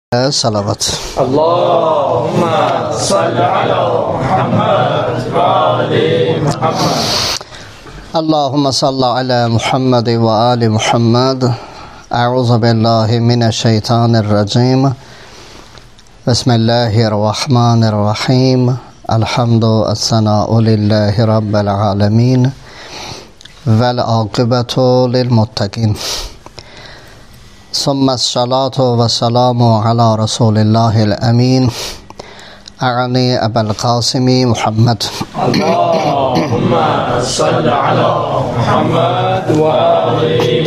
Salavat. Allahumma salli ala Muhammad wa ali Muhammad. Allahumma salli ala Muhammad wa ali Muhammad. A'udhu billahi mineşşeytanirracim. Bismillahirrahmanirrahim. Elhamdü es-sena'u lillahi rabbil alamin. Vel akibetu lil muttaqin. ثم الصلاة والسلام على رسول الله الأمين أعني أبا القاسم محمد. اللهم صل على محمد وآل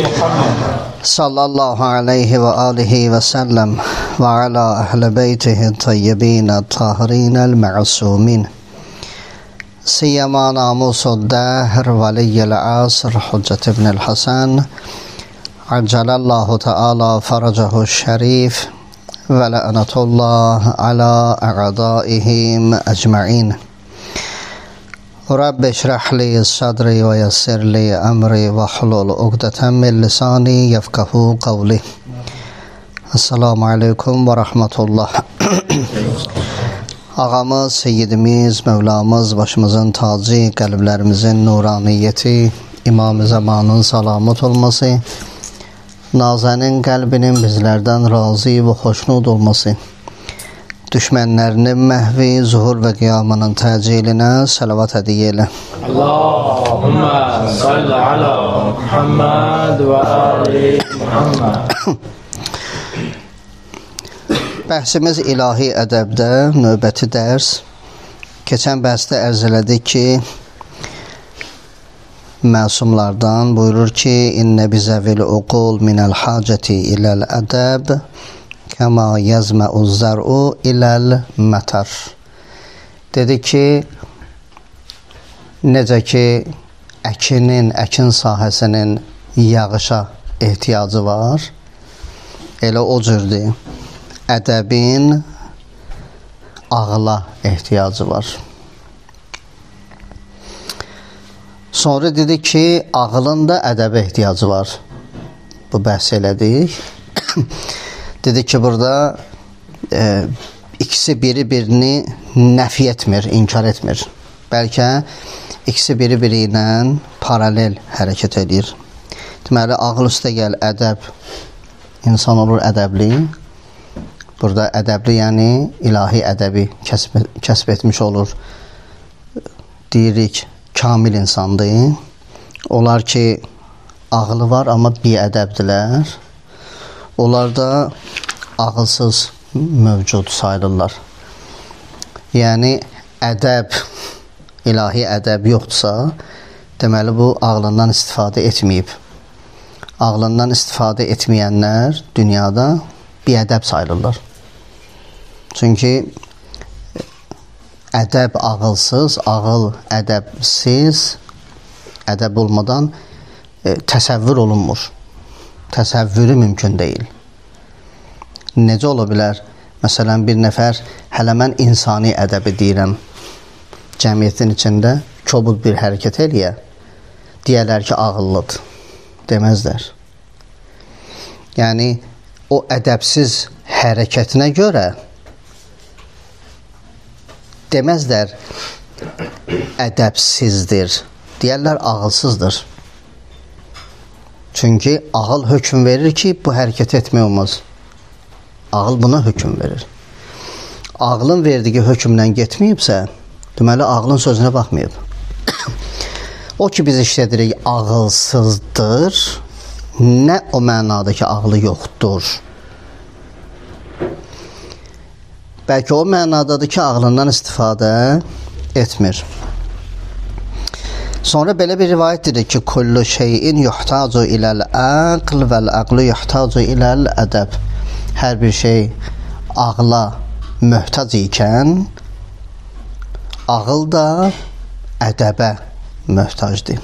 محمد. صلى الله عليه وآله وسلم وعلى أهل بيته الطيبين الطاهرين المعصومين سيما ناموس الدهر ولي العصر حجة ابن الحسن عجل الله تعالى فرجه الشريف ولعنة الله على أعدائهم أجمعين. رب اشرح لي صدري ويسر لي أمري واحلل عقدة من لساني يفقهوا قولي. Esselamu Aleyküm ve Rahmetullah. Ağamız, Seyyidimiz, Mevlamız, başımızın tacı, kalplerimizin nuraniyeti, İmam-ı Zamanın salamet olması, Nazanin qəlbinin bizlərdən razı və xoşnud olması, düşmənlərinin məhvi, zuhur və qiyamının təcilinə salavat hədiyyə elə. Allahumma salli ala Muhammad və ali Muhammad. Bəhsimiz ilahi ədəbdə növbəti dərs. Keçən bəhsdə ərz elədik ki, məsumlardan buyurur ki, İnnə bizəvil uqul minəl hacəti iləl ədəb kəma yəzmə'u zər'u iləl mətər. Dedi ki, necə ki, əkin sahəsinin yağışa ehtiyacı var, elə o cürdür, ədəbin ağla ehtiyacı var. Sonra dedi ki, ağılın da ədəbə ehtiyacı var. Bu bəhs elədik. Dedi ki, burada ikisi birini nəfi etmir, inkar etmir. Bəlkə ikisi biri ilə paralel hərəkət edir. Deməli, ağıl üstə gəl, ədəb, insan olur ədəbli. Burada ədəbli, yəni ilahi ədəbi kəsb etmiş olur. Deyirik, kamil insandır. Onlar ki, ağlı var, amma biədəbdilər. Onlar da ağılsız mövcud sayılırlar. Yəni, ədəb, ilahi ədəb yoxdursa, deməli, bu ağlından istifadə etməyib. Ağlından istifadə etməyənlər dünyada biədəb sayılırlar. Çünki ədəb ağılsız, ağıl ədəbsiz, ədəb olmadan təsəvvür olunmur. Təsəvvürü mümkün deyil. Necə ola bilər? Məsələn, bir nəfər, hələ mən insani ədəbi deyirəm, cəmiyyətin içində kobud bir hərəkət eləyə, deyərlər ki, ağıllıdır, deməzlər. Yəni, o ədəbsiz hərəkətinə görə deməzlər ədəbsizdir, deyərlər ağılsızdır. Çünki ağıl hökm verir ki, bu hərəkət etmək olmaz. Ağıl buna hökm verir. Ağlın verdiyi hökmdən getməyibsə, deməli, ağlın sözünə baxmayıb. O ki, biz işlədirik, ağılsızdır, nə o mənada ki, ağlı yoxdur. Bəlkə o mənadadır ki, ağlından istifadə etmir. Sonra belə bir rivayət edir ki, kullu şeyin yuhtacu iləl aql vəl aqlu yuhtacu iləl ədəb. Hər bir şey ağla möhtac ikən, ağıl da ədəbə möhtacdır.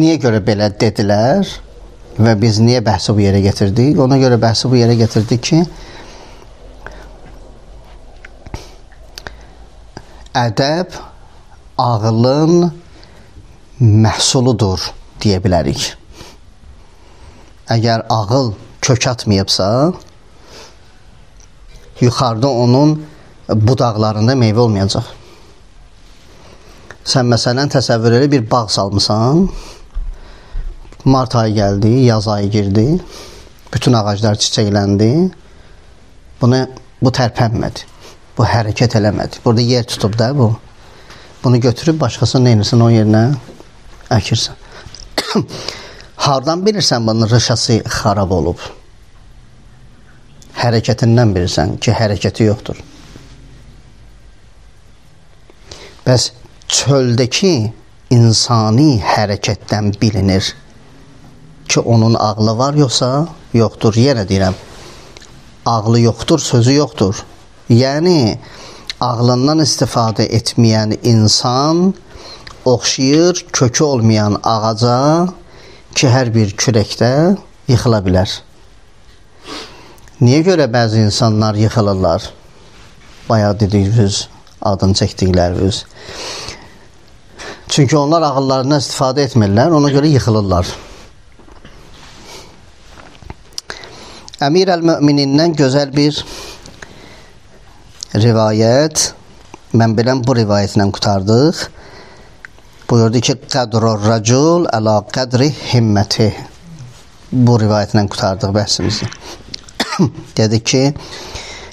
Niyə görə belə dedilər və biz niyə bəhsi bu yerə getirdik? Ona görə bəhsi bu yerə getirdik ki, ədəb ağılın məhsuludur deyə bilərik. Əgər ağıl kök atmayıbsa, yuxarıda onun budaqlarında meyvə olmayacaq. Sən məsələn təsəvvür elə bir bağ salmısan, mart ayı gəldi, yaz ayı girdi, bütün ağaclar çiçəkləndi, bu tərpənmədi, bu hərəkət eləmədi, burada yer tutub da bu, bunu götürüb başqasını neynirsən o yerinə əkirsən. Hardan bilirsən bunun rışası xarab olub? Hərəkətindən bilirsən ki, hərəkəti yoxdur. Bəs çöldəki insani hərəkətdən bilinir ki, onun ağlı var yoxsa yoxdur. Yenə deyirəm, ağlı yoxdur, sözü yoxdur. Yəni, ağlından istifadə etməyən insan oxşayır kökü olmayan ağaca ki, hər bir küləkdə yıxıla bilər. Niyə görə bəzi insanlar yıxılırlar? Bayağı dediyiniz, adını çəkdikləriniz. Çünki onlar ağıllarından istifadə etmirlər, ona görə yıxılırlar. Əmir əl-Möminindən gözəl bir rivayət, mən biləm bu rivayətlə qutardıq. Buyurdu ki, qədrur racul əla qədri himməti. Bu rivayətlə qutardıq bəhsimizi. Dedi ki,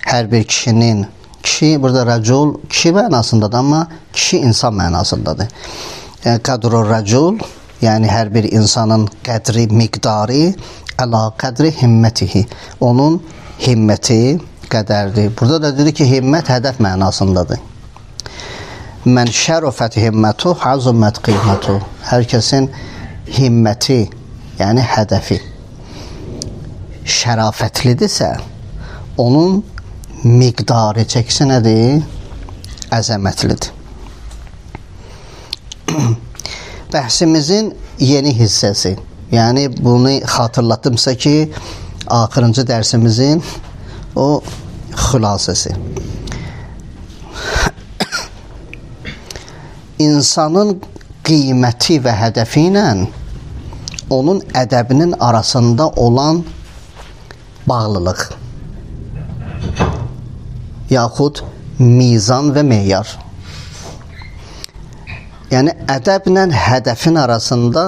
hər bir kişinin, kişi burada racul, kişi mənasındadır, amma kişi insan mənasındadır. Qədrur racul, yəni hər bir insanın qədri, miqdarı, əla qədri himmətihi. Onun himməti qədərdir. Burada da dedi ki, himmət hədəf mənasındadır. Mən şərofət himmətu, hazumət qiymətu. Hər kəsin himməti, yəni hədəfi şərafətlidirsə, onun miqdarı çəkisi nədir? Əzəmətlidir. Bəhsimizin yeni hissəsi, yəni bunu xatırlatdımsa ki, axırıncı dərsimizin o xülasəsi. İnsanın qiyməti və hədəfi ilə onun ədəbinin arasında olan bağlılıq, yaxud mizan və meyar. Yəni, ədəblə hədəfin arasında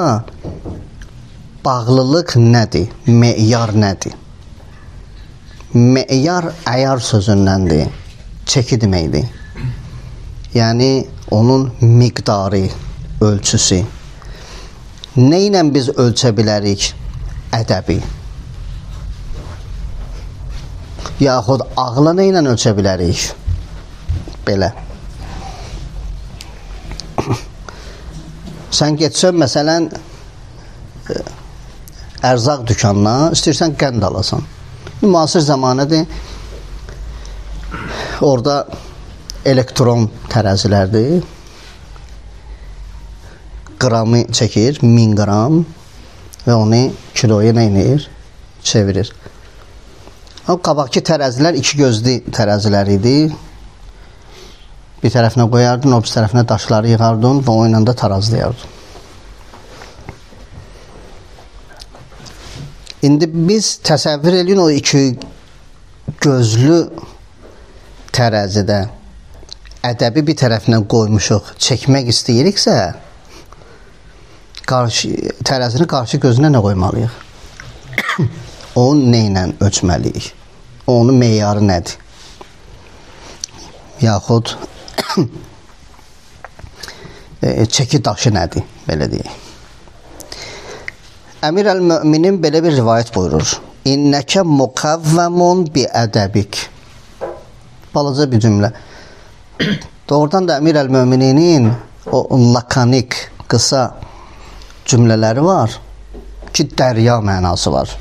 bağlılıq nədir? Meyar nədir? Meyar əyar sözündəndir, çəki deməkdir. Yəni, onun miqdarı, ölçüsü. Nə ilə biz ölçə bilərik ədəbi? Yaxud ağla nə ilə ölçə bilərik? Belə. Sən getsən, məsələn, ərzaq dükanına, istəyirsən qənd alasan. Müasir zamanədir, orada elektron tərəzilərdir. Qramı çəkir, 1000 qram və onu kiloya nə edir? Çevirir. Qabaqki tərəzilər iki gözlü tərəzilər idi. Bir tərəfinə qoyardın, o bir tərəfinə daşları yığardın və o ilə də tarazlayardın. İndi biz təsəvvür edin o iki gözlü tərəzidə ədəbi bir tərəfinə qoymuşuq, çəkmək istəyiriksə, tərəzini qarşı gözünə nə qoymalıyıq? Onu nə ilə ölçməliyik? Onun meyarı nədir? Yaxud çəki daşı nədir? Belə deyək. Əmir əl-Möminin belə bir rivayət buyurur. İnnəkə mukavvəmun bi ədəbik. Balaca bir cümlə. Doğrudan da Əmir əl-Möminin o lakanik, qısa cümlələri var ki, dərya mənası var.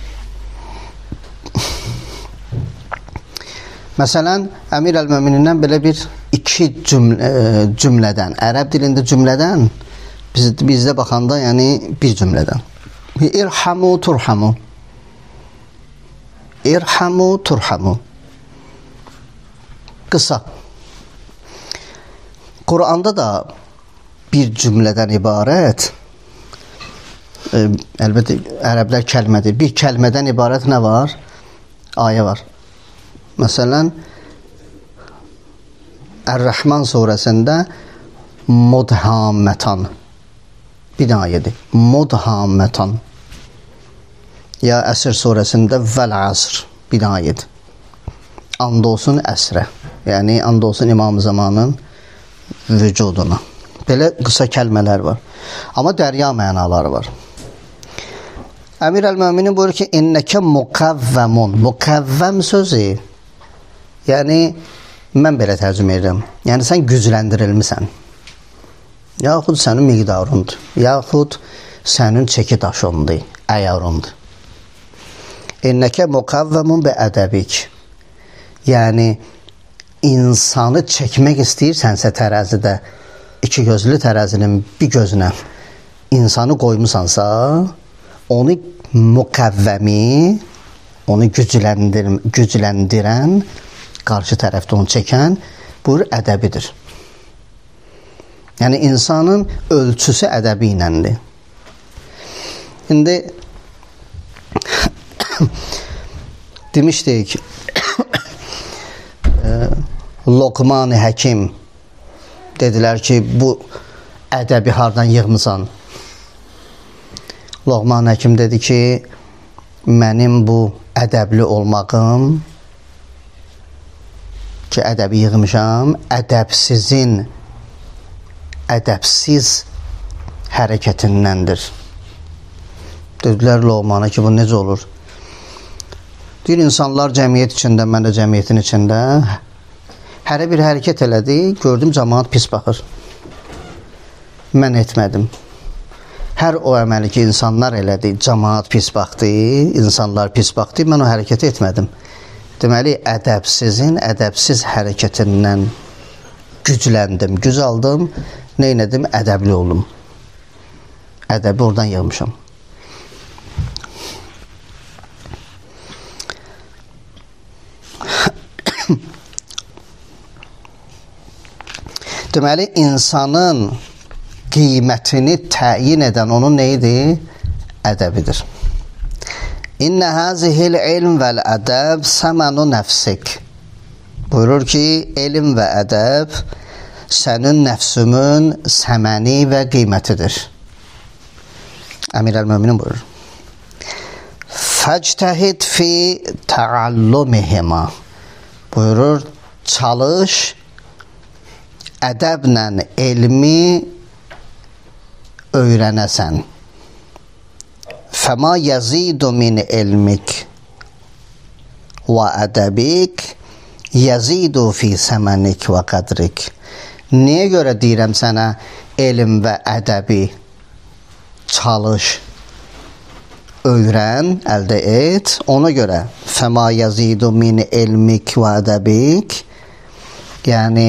Məsələn, Əmir əl-Möminindən belə bir iki cümlədən, ərəb dilində cümlədən, bizdə baxanda, yəni bir cümlədən. İrhamu turhamu. İrhamu turhamu. Qısa. Quranda da bir cümlədən ibarət, əlbəttə, ərəblər kəlmədir. Bir kəlmədən ibarət nə var? Ayə var. Məsələn, Ər-Rəhman surəsində mudhammatan bir ayədir. Mudhammatan. Ya Əsr surəsində vəl əsr bir ayədir. And olsun əsrə. Yəni and olsun İmam Zamanın vücuduna. Belə qısa kəlmələr var. Amma dərya mənaları var. Əmir əl-Möminin buyurur ki, innəkə mukavvəmun. Mukavvəm sözü, yəni mən belə tərcümə edirəm. Yəni sən gücləndirilmisən. Yaxud sənin miqdarındır. Yaxud sənin çəki daşındır, əyarındır. İnnəkə mukavvəmun bi ədəbik. Yəni insanı çəkmək istəyirsənsə tərəzidə, iki gözlü tərəzinin bir gözünə insanı qoymusansa, onu mukavvəmi, onu gücləndirən, qarşı tərəfdə onu çəkən bu ədəbidir. Yəni insanın ölçüsü ədəbi iləndir. İndi demişdik Loqman-ı Həkim dedilər ki, bu ədəbi hardan yığmısan? Loqman Həkim dedi ki, mənim bu ədəbli olmağım ki, ədəbi yığmışam, ədəbsiz hərəkətindəndir. Dedilər Loqmana ki, bu necə olur? Deyir, insanlar cəmiyyət içində, mən də cəmiyyətin içində hərə bir hərəkət elədi, gördüm cəmaat pis baxır. Mən etmədim. Hər o əməli ki, insanlar elədi, cəmaat pis baxdı, insanlar pis baxdı, mən o hərəkəti etmədim. Deməli, ədəbsiz hərəkətindən gücləndim, güc aldım, neynədim? Ədəbli oldum. Ədəbi oradan yığmışam. Deməli, insanın qiymətini təyin edən onun neydi? Ədəbidir. İnnə həzihil ilm vəl ədəb səmənu nəfsik. Buyurur ki, elm və ədəb sənin nəfsümün səməni və qiymətidir. Əmir əl-Möminin buyurur. Fəctəhid fi təallumihima. Buyurur, çalış, ədəblə elmi öyrənəsən. Fəma yəzidu min elmik və ədəbik yəzidu fi səmənik və qədrik. Niyə görə deyirəm sənə elm və ədəbi çalış, öyrən, əldə et? Ona görə fəma yəzidu min elmik və ədəbik, yəni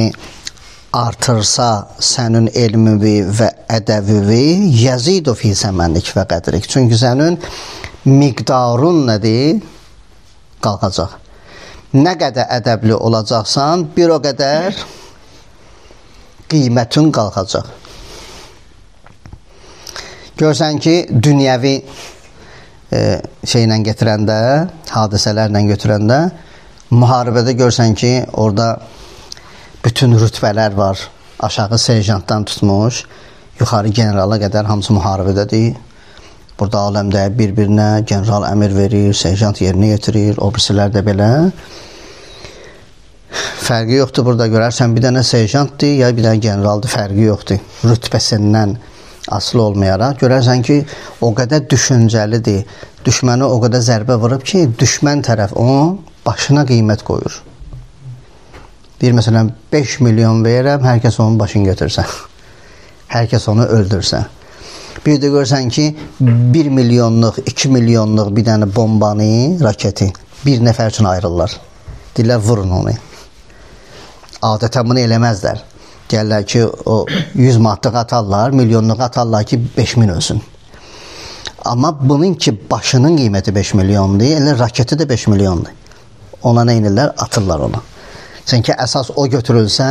artırsa sənin elmivi və ədəvivi yəzidu fi səmənik və qədrik. Çünki sənin miqdarın nədir? Qalxacaq. Nə qədər ədəbli olacaqsan, bir o qədər qiymətin qalxacaq. Görsən ki, dünyəvi şeylə getirəndə, hadisələrlə götürəndə, müharibədə görsən ki, orada bütün rütbələr var. Aşağı serjantdan tutmuş, yuxarı generala qədər hamısı müharibədədir. Burada aləmdə bir-birinə general əmir verir, serjant yerinə yetirir, o birisilər də belə. Fərqi yoxdur, burada görərsən bir dənə serjantdır, ya bir dənə generaldır, fərqi yoxdur. Rütbəsindən asılı olmayaraq görərsən ki, o qədər düşüncəlidir, düşməni o qədər zərbə vurub ki, düşmən tərəf onun başına qiymət qoyur. Deyir, məsələn, 5 milyon verirəm, hər kəs onun başını götürsə, hər kəs onu öldürsə. Bir də görsən ki, 1 milyonluq, 2 milyonluq bir dənə bombanı, raketi bir nəfər üçün ayrılırlar. Deyirlər, vurun onu. Adətən bunu eləməzlər. Gəlirlər ki, o 100 manatlıq atarlar, milyonluq atarlar ki, 5000 ölsün. Amma bunun ki, başının qiyməti 5 milyondur, elə raketi də 5 milyondur. Ona nə inirlər? Atırlar onu. Çünki əsas o götürülsə,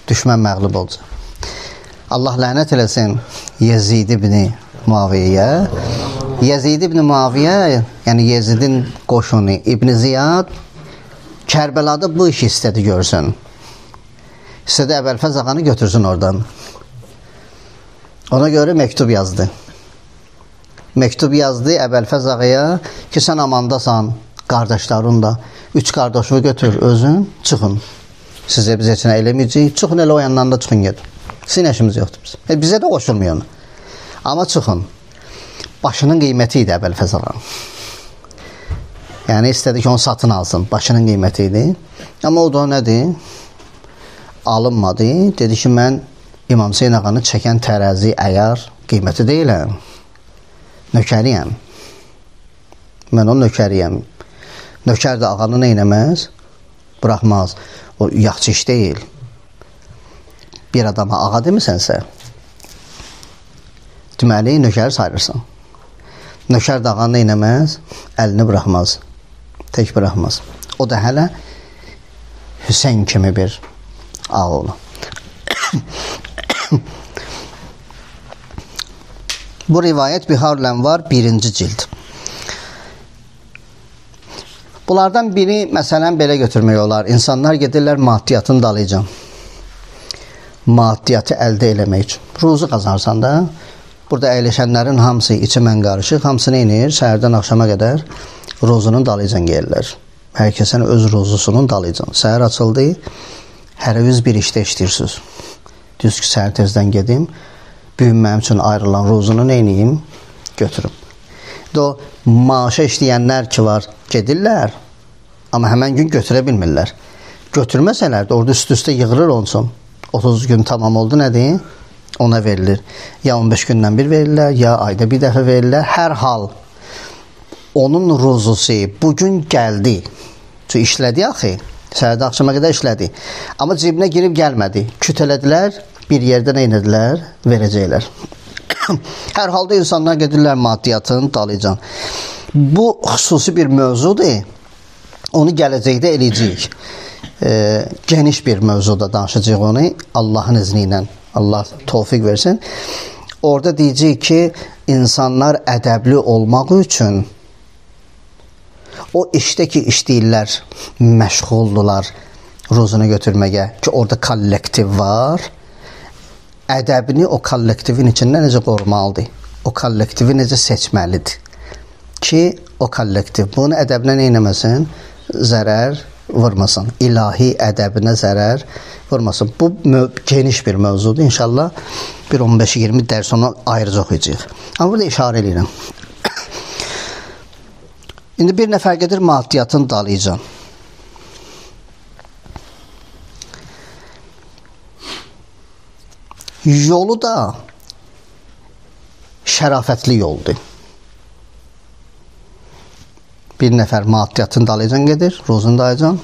düşmən məğlub olacaq. Allah lənət eləsin Yezid ibn Muaviyyə. Yezid ibn Muaviyyə, yəni Yezidin qoşunu İbn Ziyad Kərbəlada bu işi istədi görsün. İstədi Əbəlfəz ağanı götürsün oradan. Ona görə məktub yazdı. Məktub yazdı Əbəlfəz ağaya ki, sən amandasan, qardaşların da. 3 qardaşını götür, özün, çıxın. Sizə biz heç nə eləməyəcəyik. Çıxın, elə o yandan da çıxın gedin. Sizin əşimiz yoxdur. Bizə də qoşulmuyor. Amma çıxın. Başının qiyməti idi Əbəlfəz ağanın. Yəni, istədi ki, onu satın alsın. Başının qiyməti idi. Amma o da nədir? Alınmadı. Dedi ki, mən İmam Hüseyin ağanı çəkən tərəzi, əyar qiyməti deyiləm. Nökəriyəm. Mən onun nökəriyəm. Nökər də ağanı nə eləməz? Bıraxmaz. O yaxşı iş deyil. Bir adama ağa demisənsə, deməli, nökəri sayırsan. Nökər də ağanı nə eləməz? Əlini bıraxmaz. Tək bıraxmaz. O da hələ Hüseyin kimi bir ağa olur. Bu rivayət Biharul Ənvar 1-ci cild. Bunlardan biri, məsələn, belə götürmək olar. İnsanlar gedirlər maddiyyatın dalıca. Maddiyyatı əldə eləmək üçün. Ruzu qazanırsan da, burada əyləşənlərin hamısı içi mən qarışıq, hamısı neynir? Səhərdən axşama qədər ruzunun dalıca gəlirlər. Hər kəsən öz ruzusunun dalıca. Səhər açıldı, hər üz bir işdə işləyirsiniz. Düz ki, səhər tezdən gedim, büyüm mənim üçün ayrılan ruzunu neyniyim? Götürüm. O maaşa işləyənlər ki var, gedirlər, amma həmən gün götürə bilmirlər. Götürməsələr də orada üst-üstə yığılır olsun. 30 gün tamam oldu, nədir? Ona verilir. Ya 15 gündən bir verirlər, ya ayda bir dəfə verirlər. Hər hal onun ruzusu bugün gəldi. Çünki işlədi axı. Səhərdə axşama qədər işlədi. Amma cibinə girib gəlmədi. Küt elədilər, bir yerdə nə edilər? Verəcəklər. Hər halda insanlar gedirlər maddiyyatın dalıcan. Bu xüsusi bir mövzudur. Onu gələcəkdə eləyəcəyik. Geniş bir mövzuda danışacaq onu Allahın izni ilə. Allah tövfiq versin. Orada deyəcək ki, insanlar ədəbli olmaq üçün o işdə ki, işləyirlər, məşğuldular ruzunu götürməyə ki, orada kollektiv var. Ədəbini o kollektivin içində necə qorumalıdır? O kollektivi necə seçməlidir? Ki, o kollektiv bunu ədəbinə neynəməsin? Zərər vurmasın. İlahi ədəbinə zərər vurmasın. Bu geniş bir mövzudur. İnşallah bir 15-20 dərs onu ayrıca oxuyacaq. Amma burada işarə edirəm. İndi bir nəfər gedir maddiyyatın dalıca. Yolu da şərafətli yoldur. Bir nəfər maddiyyatın dalıcan gedir, ruzun dalıcan.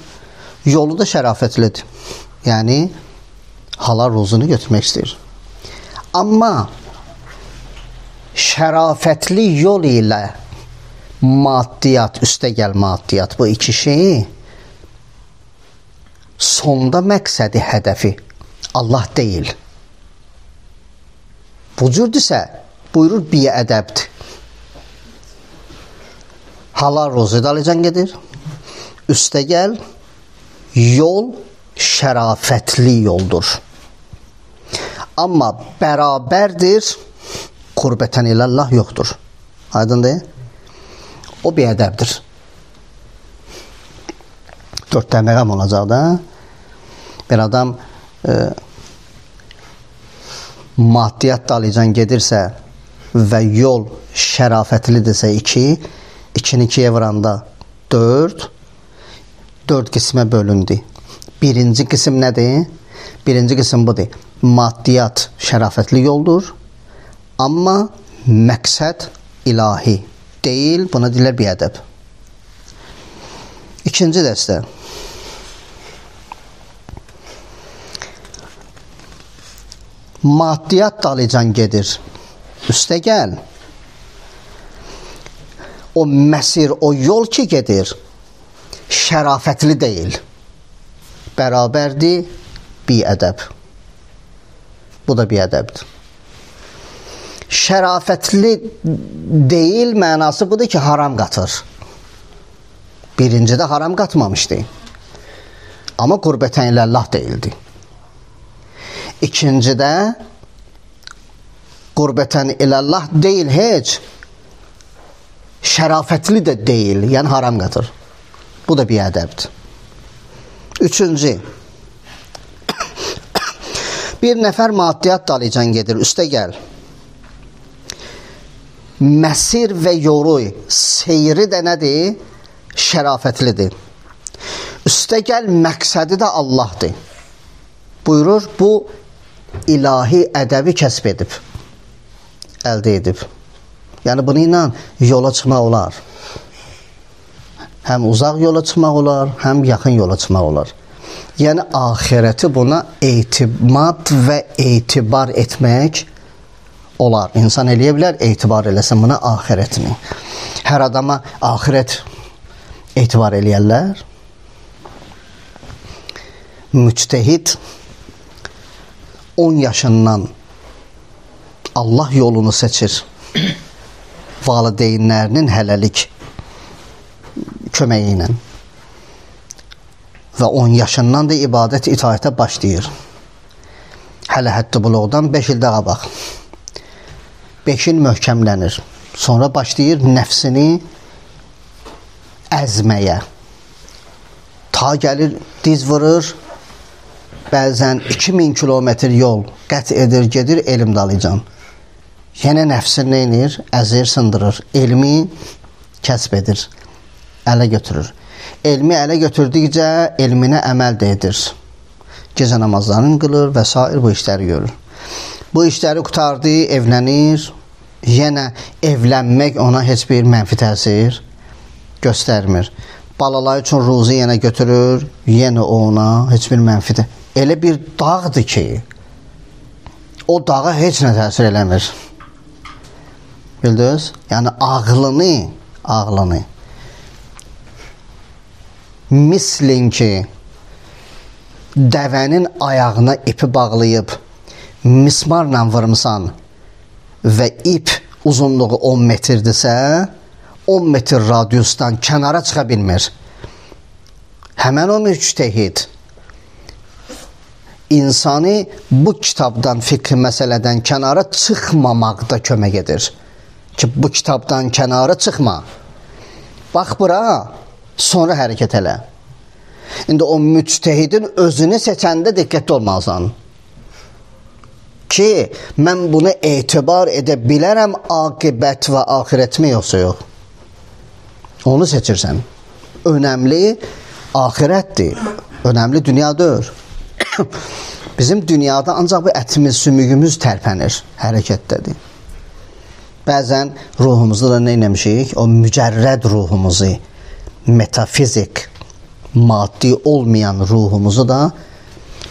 Yolu da şərafətlidir. Yəni, halal ruzunu götürmək istəyir. Amma şərafətli yol ilə maddiyyat, üstəgəl maddiyyat, bu iki şeyi sonda məqsədi, hədəfi Allah deyil. Bu cürdürsə, buyurur, biədəbdir. Halal ruzu dalıcan gedir. Üstəgəl yol şərafətli yoldur. Amma bərabərdir, qurbətən ilallah yoxdur. Aydındır? O biədəbdir. 4 dənə məqam olacaq da. Bir adam maddiyyat dalıcan gedirsə və yol şərafətlidirsə 2, 2-ni 2-yə vuranda 4 qismə bölündü. Birinci qism nədir? Birinci qism budur. Maddiyyat şərafətli yoldur, amma məqsəd ilahi deyil, buna deyirlər biədəb. İkinci dəstə. Maddiyyat dalıcan gedir. Üstəgəl o məsir, o yol ki gedir, şərafətli deyil. Bərabərdir, biədəb. Bu da biədəbdir. Şərafətli deyil mənası budur ki, haram qatır. Birincidə haram qatmamışdı. Amma qurbətən ilallah deyildi. İkincidə qurbətən ilallah deyil heç, şərafətli də deyil, yəni haram qatır. Bu da bir ədəbdir. Üçüncü, bir nəfər maddiyyat dalıcan gedir, üstə gəl. Məsir və yolu, seyri də nədir? Şərafətlidir. Üstə gəl, məqsədi də Allahdır. Buyurur, bu ilahi ədəbi kəsb edib, əldə edib. Yəni, bunu ilə yola çıxmaq olar. Həm uzaq yola çıxmaq olar, həm yaxın yola çıxmaq olar. Yəni, ahirəti buna etimad və etibar etmək olar. İnsan eləyə bilər, etibar eləsin buna ahirətini. Hər adama ahirət etibar eləyərlər. Müctehid 10 yaşından Allah yolunu seçir. Valideynlərinin hələlik köməyi ilə. Və 10 yaşından da ibadət itaətə başlayır. Hələ həddi buluğdan 5 ildə qabaq. 5 il möhkəmlənir. Sonra başlayır nəfsini əzməyə. Ta gəlir, diz vurur, bəzən 2000 kilometr yol qət edir, gedir elm dalıcan. Yenə nəfsini neynir? Əzir, sındırır. Elmi kəsb edir, ələ götürür. Elmi ələ götürdükcə elminə əməl də edir. Gecə namazlarını qılır və s. bu işləri görür. Bu işləri qutardı, evlənir. Yenə evlənmək ona heç bir mənfi təsir göstərmir. Balalar üçün ruzi yenə götürür, yenə ona heç bir mənfi təsir. Elə bir dağdır ki, o dağa heç nə təsir eləmir. Bildiniz? Yəni, ağlını mislin ki, dəvənin ayağına ipi bağlayıb, mismarla vurmsan və ip uzunluğu 10 metrdirsə, 10 metr radiusdan kənara çıxa bilmir. Həmən o müctehid insanı bu kitabdan, fiqh məsələdən kənara çıxmamaqda kömək edir. Ki, bu kitabdan kənara çıxma. Bax bura, sonra hərəkət elə. İndi o müctehidin özünü seçəndə diqqətli olmalısan. Ki, mən bunu etibar edə bilərəm, aqibət və axirətmi yoxsa yox. Onu seçirsən. Önəmli axirətdir. Önəmli dünyadır. Bizim dünyada ancaq bu ətimiz, sümüyümüz tərpənir, hərəkətdədir. Bəzən ruhumuzu da nə eləmişik? O mücərrəd ruhumuzu, metafizik, maddi olmayan ruhumuzu da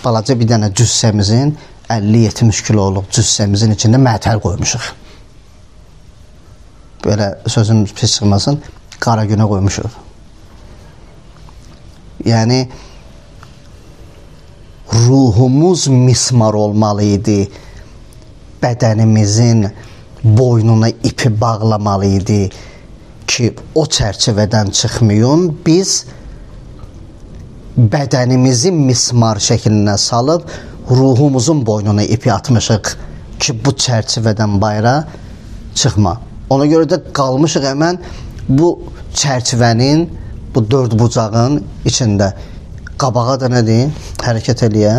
balaca bir dənə cüssəmizin, 50-70 kiloluq cüssəmizin içində mətəl qoymuşuq. Belə sözüm pis çıxmasın, qara günə qoymuşuq. Yəni, ruhumuz mismar olmalı idi, bədənimizin boynuna ipi bağlamalı idi ki, o çərçivədən çıxmayın, biz bədənimizi mismar şəklinə salıb, ruhumuzun boynuna ipi atmışıq ki, bu çərçivədən bayra çıxma. Ona görə də qalmışıq həmən bu çərçivənin, bu 4 bucağın içində. Qabağa da nədir? Hərəkət eləyə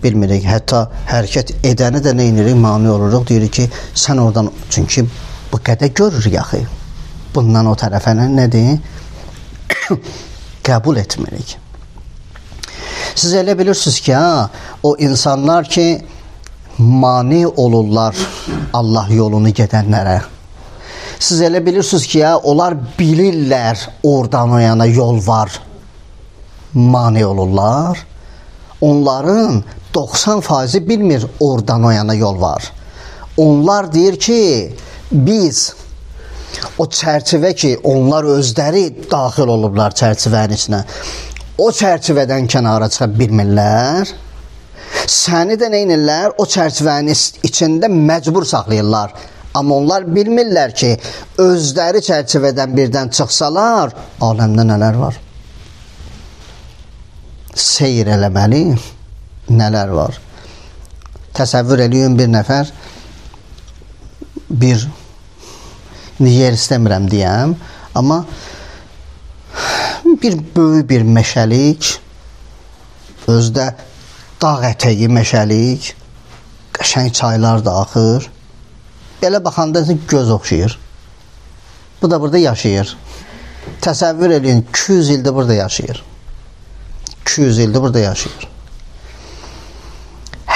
bilmirik. Hətta hərəkət edəni də nə edirik? Mani oluruq. Deyirik ki, sən oradan, çünki bu qədər görürük yaxı. Bundan o tərəfə nədir? Qəbul etmirik. Siz elə bilirsiniz ki, o insanlar ki, mani olurlar Allah yolunu gedənlərə. Siz elə bilirsiniz ki, onlar bilirlər oradan o yana yol var. Mani olurlar. Onların 90% bilmir oradan o yana yol var. Onlar deyir ki, biz o çərçivə ki, onlar özləri daxil olublar çərçivənin içinə, o çərçivədən kənara çıxa bilmirlər. Səni də neynirlər? O çərçivənin içində məcbur saxlayırlar. Amma onlar bilmirlər ki, özləri çərçivədən birdən çıxsalar, aləmdə nələr var? Seyr eləməli, nələr var? Təsəvvür eləyin bir nəfər bir yer istəmirəm deyəm, amma bir böyük bir meşəlik, özdə dağ ətəyi meşəlik, qəşəng çaylar da axır. Belə baxanda göz oxşayır. Bu da burada yaşayır. Təsəvvür eləyin, 200 ildir burada yaşayır. 200 ildir burada yaşayır.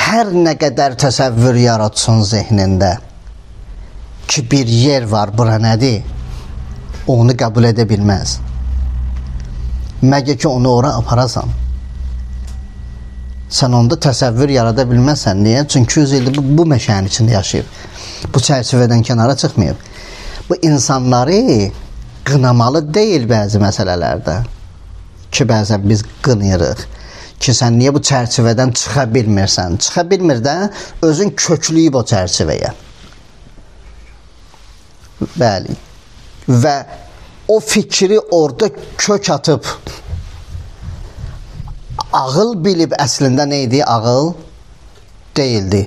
Hər nə qədər təsəvvür yaratsın zehnində ki, bir yer var, bura nədir? Onu qəbul edə bilməz. Məgər ki, onu ora aparasan. Sən onda təsəvvür yarada bilməzsən. Niyə? Çünki 200 ildir bu meşənin içində yaşayıb. Bu çərçivədən kənara çıxmayıb. Bu insanları qınamalı deyil bəzi məsələlərdə. Ki, bəzən biz qınayırıq. Ki, sən niyə bu çərçivədən çıxa bilmirsən? Çıxa bilmir də, özün köklüyüb o çərçivəyə. Bəli. Və o fikri orada kök atıb, ağıl bilib əslində neydi? Ağıl deyildi.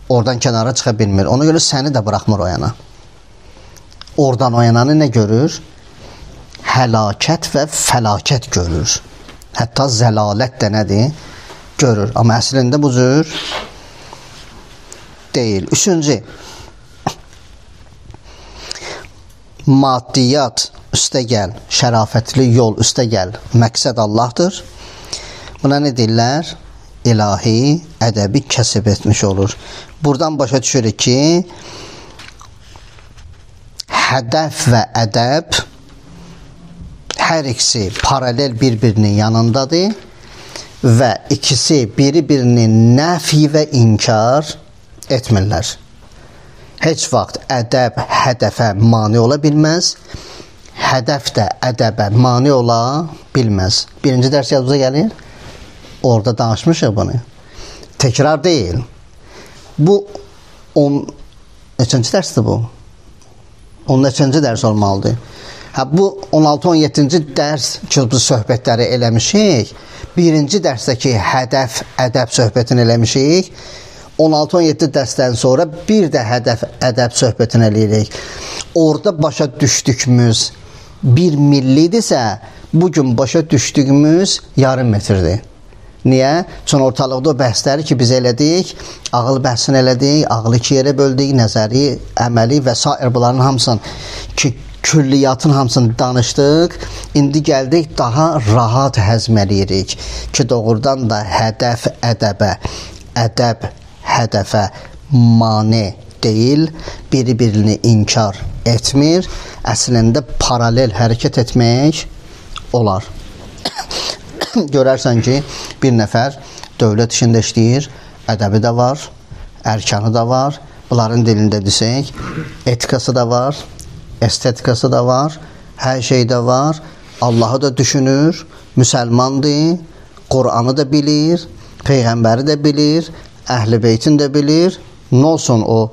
Oradan kənara çıxa bilmir. Ona görə səni də buraxmır o yana. Oradan o yananı nə görür? Həlakət və fəlakət görür. Hətta zəlalət də nədir? Görür. Amma əslində bu cür deyil. Üçüncü, maddiyyat üstəgəl, şərafətli yol üstəgəl, məqsəd Allahdır. Buna nə deyirlər? İlahi, ədəbi kəsb etmiş olur. Buradan başa düşürük ki, hədəf və ədəb hər ikisi paralel bir-birinin yanındadır və ikisi biri-birinin nəfi və inkar etmirlər. Heç vaxt ədəb hədəfə mane ola bilməz, hədəf də ədəbə mane ola bilməz. Birinci dərs yadımıza gəlir. Orada danışmışıq bunu. Təkrar deyil. Bu neçənci dərsdir bu? 13-cü dərs olmalıdır. Bu 16-17-ci dərs ki, bu söhbətləri eləmişik. Birinci dərsdəki hədəf, ədəb söhbətini eləmişik. 16-17 dərsdən sonra bir də hədəf, ədəb söhbətini eləyirik. Orada başa düşdüyümüz 1 millidirsə, bugün başa düşdüyümüz yarım metrdir. Niyə? Çünki ortalıqda o bəhsləri ki, biz elədik, ağıl bəhsini elədik, ağlı iki yerə böldük, nəzəri, əməli və s. bunların hamısını ki, külliyyatın hamısını danışdıq. İndi gəldik, daha rahat həzm eləyirik ki, doğrudan da hədəf ədəbə, ədəb hədəfə mane deyil, biri-birini inkar etmir, əslində paralel hərəkət etmək olar. Görərsən ki, bir nəfər dövlət işində işləyir, ədəbi də var, ərkanı da var, bunların dilində desək, etikası da var, estetikası da var, hər şey də var, Allahı da düşünür, müsəlmandır, Qur'anı da bilir, Peyğəmbəri də bilir, Əhl-i Beytin də bilir, nə olsun o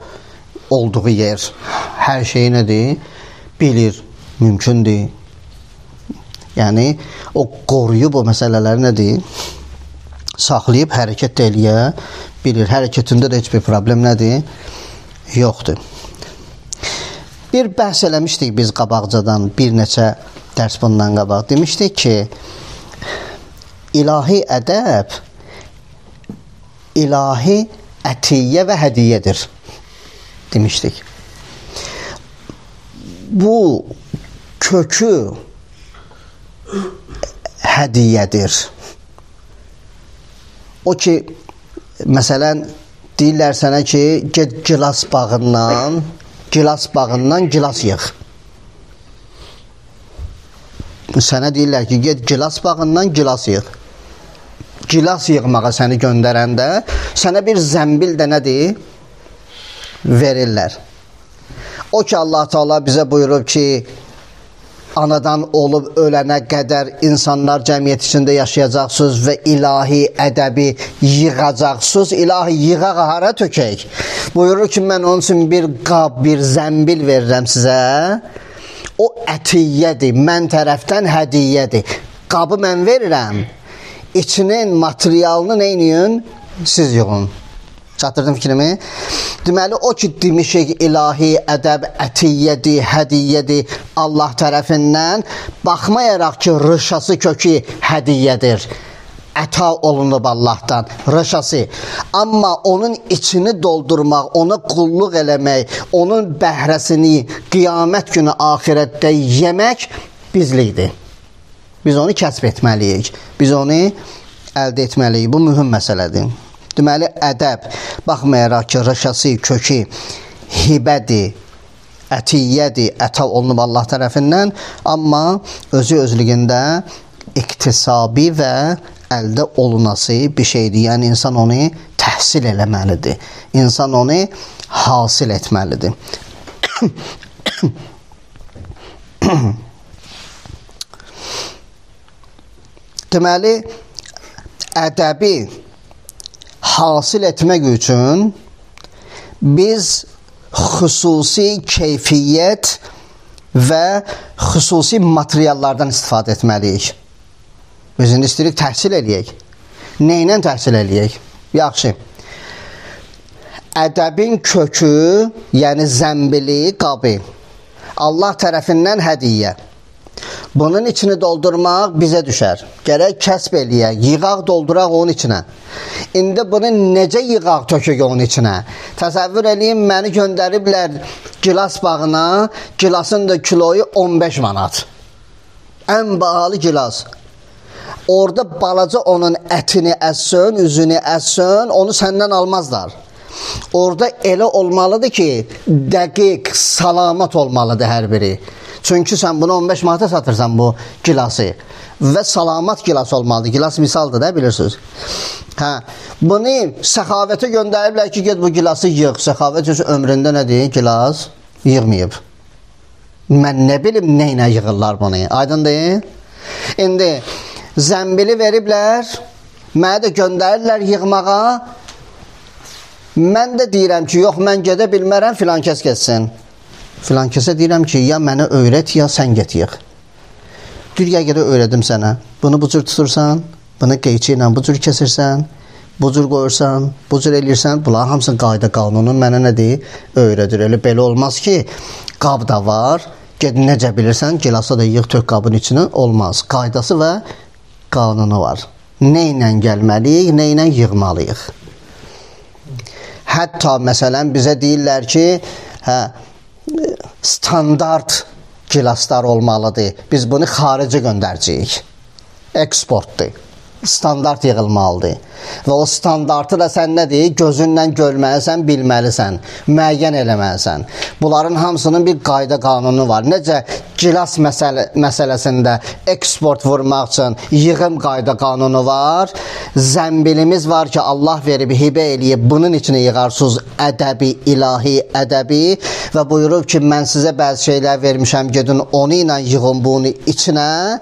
olduğu yer, hər şey nədir? Bilir, mümkündür. Yəni, o qoruyub o məsələləri nədir? Saxlayıb hərəkət eləyə bilir. Hərəkətində də heç bir problem nədir? Yoxdur. Bir bəhs eləmişdik biz qabaqcadan, bir neçə dərs bundan qabaq. Demişdik ki, ilahi ədəb, ilahi ətiyyə və hədiyyədir. Demişdik. Bu kökü hədiyyədir. O ki, məsələn, deyirlər sənə ki, get gilas bağından gilas yığ. Sənə deyirlər ki, get gilas bağından gilas yığ. Gilas yığmağa səni göndərəndə sənə bir zəmbil də nədir? Verirlər. O ki, Allah Teala bizə buyurub ki, anadan olub ölənə qədər insanlar cəmiyyət içində yaşayacaqsınız və ilahi ədəbi yığacaqsınız. İlahi yığağı hara tökək? Buyurur ki, mən onun üçün bir qab, bir zəmbil verirəm sizə. O ətiyyədir, mən tərəfdən hədiyyədir. Qabı mən verirəm. İçinin materialını neyləyin? Siz yığın. Çatdırdım fikrimi. Deməli, o ki demişik ilahi ədəb, ətiyyədir, hədiyyədir Allah tərəfindən, baxmayaraq ki, rışası kökü hədiyyədir. Əta olunub Allahdan, rışası. Amma onun içini doldurmaq, ona qulluq eləmək, onun bəhrəsini qiyamət günü axirətdə yemək bizlikdir. Biz onu kəsb etməliyik. Biz onu əldə etməliyik. Bu mühüm məsələdir. Deməli, ədəb, baxmayaraq ki, rəşəsi, kökü, hibədir, ətiyyədir, əta olunub Allah tərəfindən, amma özü özlüyündə iktisabi və əldə olunası bir şeydir. Yəni, insan onu təhsil eləməlidir. İnsan onu hasil etməlidir. Deməli, ədəbi hasil etmək üçün biz xüsusi keyfiyyət və xüsusi materiallardan istifadə etməliyik. Biz indi istəyirik təhsil eləyək. Neylə təhsil eləyək? Yaxşı. Ədəbin kökü, yəni zəmbili, qabı Allah tərəfindən hədiyyə. Bunun içini doldurmaq bizə düşər. Gərək kəsb eləyək, yığaq, dolduraq onun içinə. İndi bunu necə yığaq, tökük onun içinə? Təsəvvür eləyin, məni göndəriblər gilas bağına, gilasın da kiloyu 15 manat. Ən bahalı gilas. Orada balaca onun ətini əssün, üzünü əssün, onu səndən almazlar. Orada elə olmalıdır ki, dəqiq, salamat olmalıdır hər biri. Çünki sən bunu 15 manata satırsan bu gilası və salamat gilas olmalıdır. Gilas misaldır da, bilirsiniz. Bunu səxavətə göndəriblər ki, get bu gilası yığ. Səxavət ömründə nədir? Gilas yığmayıb. Mən nə bilim nə ilə yığırlar bunu? Aydın deyil? İndi zəmbili veriblər, mənə də göndərirlər yığmağa. Mən də deyirəm ki, yox, mən gedə bilmərəm, filan kəs getsin. Filan kəsə deyirəm ki, ya mənə öyrət, ya sən get yığ. Dünya görə öyrədim sənə. Bunu bu cür tutursan, bunu qeyçi ilə bu cür kesirsən, bu cür qoyursan, bu cür eləyirsən. Bunlar hamısının qayda qanunu mənə nədir? Öyrədir. Elə belə olmaz ki, qab da var, ged necə bilirsən, gilasa da yığ, tök qabın içinin olmaz. Qaydası və qanunu var. Nə ilə gəlməliyik, nə ilə yığmalıyıq. Hətta məsələn bizə deyirlər ki, standart gilaslar olmalıdır. Biz bunu xarici göndərəcəyik. Eksportdur. Standart yığılmalıdır. Və o standartı da sən nədir? Gözünlə görməlisən, bilməlisən, müəyyən eləməlisən. Bunların hamısının bir qayda qanunu var. Necə gilas məsələsində eksport vurmaq üçün yığım qayda qanunu var. Zəmbilimiz var ki, Allah verib, hibə eləyib, bunun içine yığarsınız ədəbi, ilahi ədəbi və buyurub ki, mən sizə bəzi şeylər vermişəm, gedin onu ilə yığın bunu içinə.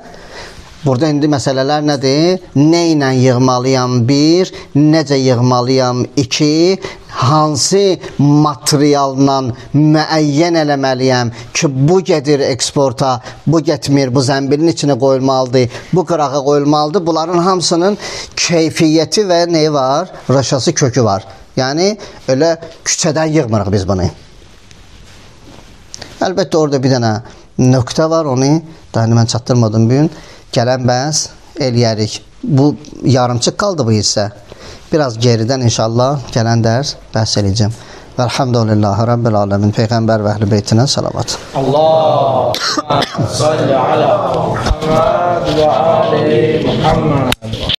Burada indi məsələlər nədir? Nə ilə yığmalıyam? 1, necə yığmalıyam? 2, hansı materialla müəyyən eləməliyəm ki, bu gedir eksporta, bu getmir, bu zəmbilin içine qoyulmalıdır, bu qırağa qoyulmalıdır. Bunların hamısının keyfiyyəti və neyi var? Rəşası, kökü var. Yəni, elə küçədən yığmırıq biz bunu. Əlbəttə, orada bir dənə nöqtə var, onu daha mən çatdırmadım bugün. Gələn bəhs eləyərik. Bu yarımçıq qaldı bu hissə. Biraz geridən inşallah gələn dərs bəhs eləyəcəm. Və elhamdülillahi Rabbil aləmin. Peyğəmbər və əhl-i beytinə salavat. Allahümme salli ala Muhammed və ali Muhammed.